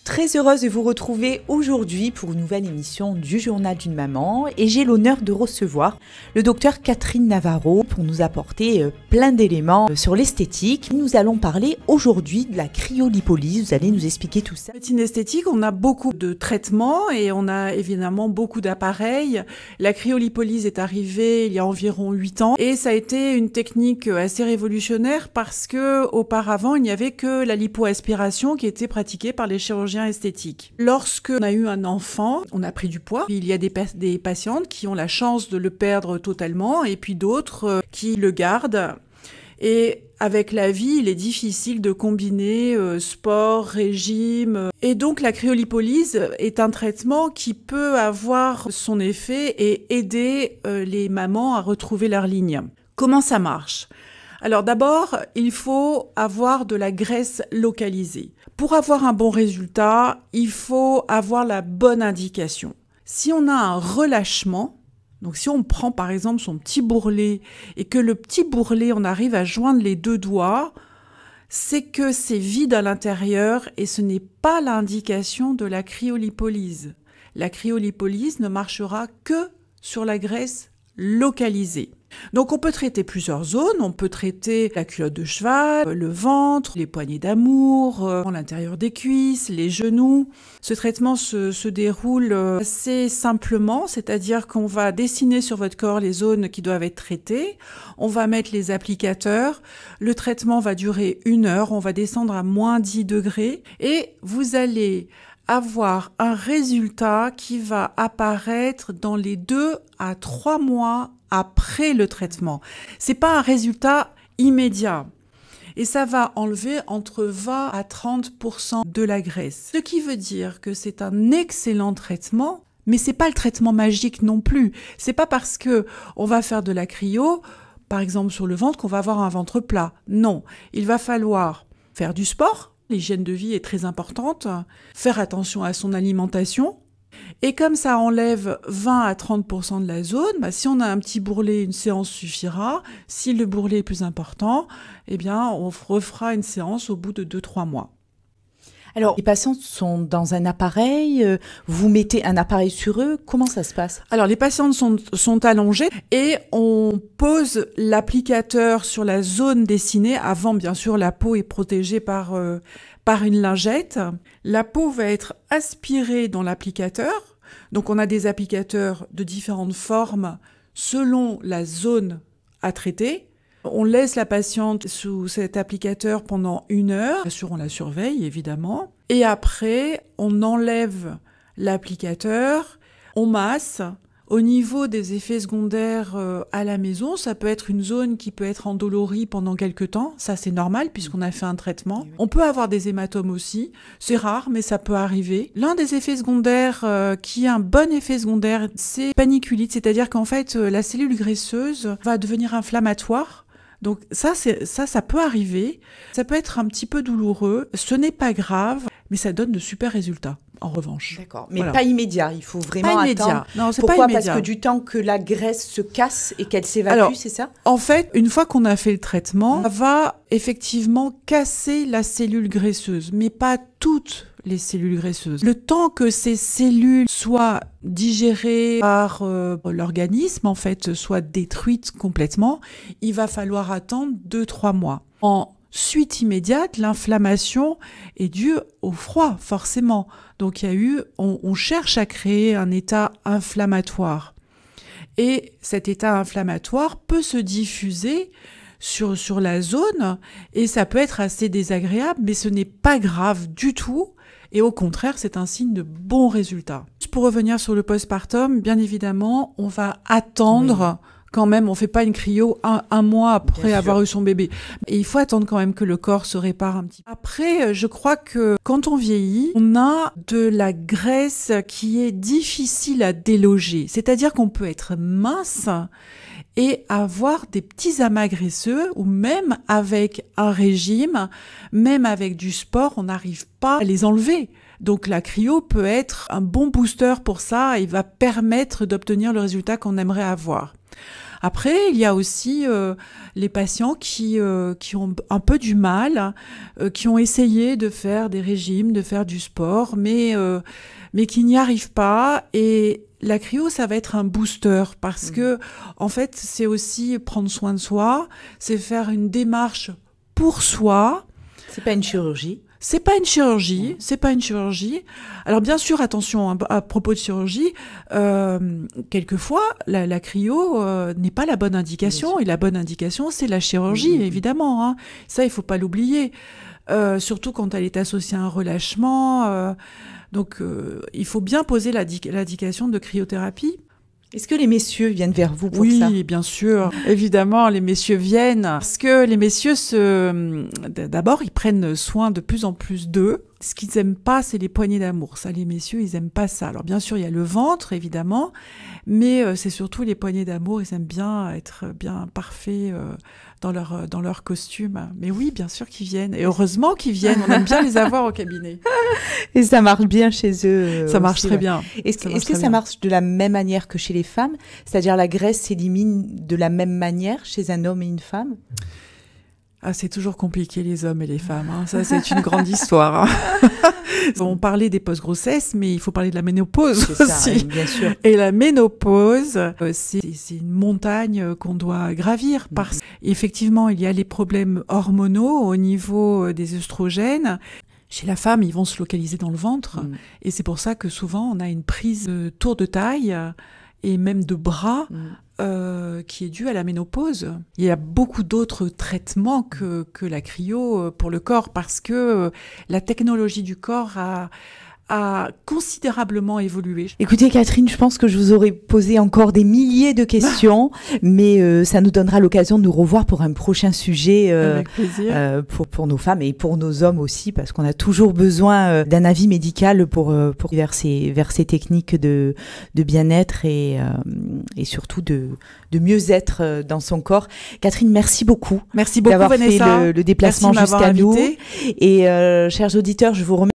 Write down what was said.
Très heureuse de vous retrouver aujourd'hui pour une nouvelle émission du Journal d'une maman et j'ai l'honneur de recevoir le docteur Catherine Navarro pour nous apporter plein d'éléments sur l'esthétique. Nous allons parler aujourd'hui de la cryolipolyse, vous allez nous expliquer tout ça. En médecine esthétique, on a beaucoup de traitements et on a évidemment beaucoup d'appareils. La cryolipolyse est arrivée il y a environ 8 ans et ça a été une technique assez révolutionnaire parce que auparavant, il n'y avait que la lipoaspiration qui était pratiquée par les chirurgiens esthétique. Lorsqu'on a eu un enfant, on a pris du poids. Il y a des patientes qui ont la chance de le perdre totalement et puis d'autres qui le gardent. Et avec la vie, il est difficile de combiner sport, régime. Et donc la cryolipolyse est un traitement qui peut avoir son effet et aider les mamans à retrouver leur ligne. Comment ça marche ? Alors d'abord, il faut avoir de la graisse localisée. Pour avoir un bon résultat, il faut avoir la bonne indication. Si on a un relâchement, donc si on prend par exemple son petit bourrelet et que le petit bourrelet, on arrive à joindre les deux doigts, c'est que c'est vide à l'intérieur et ce n'est pas l'indication de la cryolipolyse. La cryolipolyse ne marchera que sur la graisse localisée. Donc on peut traiter plusieurs zones, on peut traiter la culotte de cheval, le ventre, les poignées d'amour, l'intérieur des cuisses, les genoux. Ce traitement se déroule assez simplement, c'est-à-dire qu'on va dessiner sur votre corps les zones qui doivent être traitées, on va mettre les applicateurs, le traitement va durer 1 heure, on va descendre à -10 degrés et vous allez avoir un résultat qui va apparaître dans les 2 à 3 mois après le traitement. C'est pas un résultat immédiat. Et ça va enlever entre 20 à 30% de la graisse. Ce qui veut dire que c'est un excellent traitement, mais c'est pas le traitement magique non plus. C'est pas parce que on va faire de la cryo, par exemple sur le ventre, qu'on va avoir un ventre plat. Non. Il va falloir faire du sport. L'hygiène de vie est très importante. Faire attention à son alimentation. Et comme ça enlève 20 à 30% de la zone, si on a un petit bourrelet, une séance suffira. Si le bourrelet est plus important, eh bien, on refera une séance au bout de 2-3 mois. Alors, les patients sont dans un appareil, vous mettez un appareil sur eux, comment ça se passe ? Alors, les patientes sont allongées et on pose l'applicateur sur la zone dessinée. Avant, bien sûr, la peau est protégée par une lingette. La peau va être aspirée dans l'applicateur. Donc, on a des applicateurs de différentes formes selon la zone à traiter. On laisse la patiente sous cet applicateur pendant 1 heure. Bien sûr, on la surveille, évidemment. Et après, on enlève l'applicateur, on masse. Au niveau des effets secondaires à la maison, ça peut être une zone qui peut être endolorie pendant quelques temps. Ça, c'est normal puisqu'on a fait un traitement. On peut avoir des hématomes aussi. C'est rare, mais ça peut arriver. L'un des effets secondaires qui a un bon effet secondaire, c'est paniculite. C'est-à-dire qu'en fait, la cellule graisseuse va devenir inflammatoire. Donc ça peut arriver. Ça peut être un petit peu douloureux. Ce n'est pas grave, mais ça donne de super résultats. En revanche. D'accord, mais voilà. Pas immédiat, il faut vraiment pas immédiat. Attendre. Non, c'est Pourquoi ? pas immédiat. Parce que du temps que la graisse se casse et qu'elle s'évacue, c'est ça ? En fait, une fois qu'on a fait le traitement, on va effectivement casser la cellule graisseuse, mais pas toutes les cellules graisseuses. Le temps que ces cellules soient digérées par l'organisme, en fait, soient détruites complètement, il va falloir attendre 2-3 mois. En suite immédiate, l'inflammation est due au froid, forcément. Donc on cherche à créer un état inflammatoire. Et cet état inflammatoire peut se diffuser sur la zone et ça peut être assez désagréable, mais ce n'est pas grave du tout. Et au contraire, c'est un signe de bons résultats. Pour revenir sur le postpartum, bien évidemment, on va attendre... Oui. Quand même, on fait pas une cryo un mois après avoir eu son bébé. Et il faut attendre quand même que le corps se répare un petit peu. Après, je crois que quand on vieillit, on a de la graisse qui est difficile à déloger. C'est-à-dire qu'on peut être mince et avoir des petits amas graisseux ou même avec un régime, même avec du sport, on n'arrive pas à les enlever. Donc la cryo peut être un bon booster pour ça et va permettre d'obtenir le résultat qu'on aimerait avoir. Après, il y a aussi les patients qui ont un peu du mal, qui ont essayé de faire des régimes, de faire du sport, mais qui n'y arrivent pas. Et la cryo, ça va être un booster parce que, en fait, c'est aussi prendre soin de soi, c'est faire une démarche pour soi. C'est pas une chirurgie. C'est pas une chirurgie, c'est pas une chirurgie. Alors bien sûr, attention, à propos de chirurgie, quelquefois la cryo n'est pas la bonne indication, et la bonne indication c'est la chirurgie, évidemment. Hein. Ça, il faut pas l'oublier. Surtout quand elle est associée à un relâchement. Donc, il faut bien poser l'indication de cryothérapie. Est-ce que les messieurs viennent vers vous pour ça ? Oui, bien sûr. Évidemment, les messieurs viennent parce que les messieurs d'abord, ils prennent soin de plus en plus d'eux. Ce qu'ils n'aiment pas, c'est les poignées d'amour. Ça, les messieurs, ils aiment pas ça. Alors, bien sûr, il y a le ventre, évidemment, mais c'est surtout les poignées d'amour. Ils aiment bien être bien parfaits dans leur costume. Mais oui, bien sûr qu'ils viennent. Et heureusement qu'ils viennent. On aime bien les avoir au cabinet. Et ça marche bien chez eux. Ça marche très bien. Est-ce que ça marche de la même manière que chez les femmes ? C'est-à-dire la graisse s'élimine de la même manière chez un homme et une femme ? Ah, c'est toujours compliqué, les hommes et les femmes. Hein. Ça, c'est une grande histoire. Hein. On parlait des post-grossesses, mais il faut parler de la ménopause aussi. Ça, oui, bien sûr. Et la ménopause, c'est une montagne qu'on doit gravir parce qu'effectivement, il y a les problèmes hormonaux au niveau des œstrogènes. Chez la femme, ils vont se localiser dans le ventre. Et c'est pour ça que souvent, on a une prise de tour de taille et même de bras qui est due à la ménopause. Il y a beaucoup d'autres traitements que la cryo pour le corps parce que la technologie du corps a considérablement évolué. Écoutez Catherine, je pense que je vous aurais posé encore des milliers de questions, mais ça nous donnera l'occasion de nous revoir pour un prochain sujet avec plaisir. Pour nos femmes et pour nos hommes aussi, parce qu'on a toujours besoin d'un avis médical pour vers ces techniques de bien-être et surtout de mieux être dans son corps. Catherine, merci beaucoup. Merci beaucoup d'avoir Vanessa. Fait le déplacement jusqu'à nous. Et chers auditeurs, je vous remercie.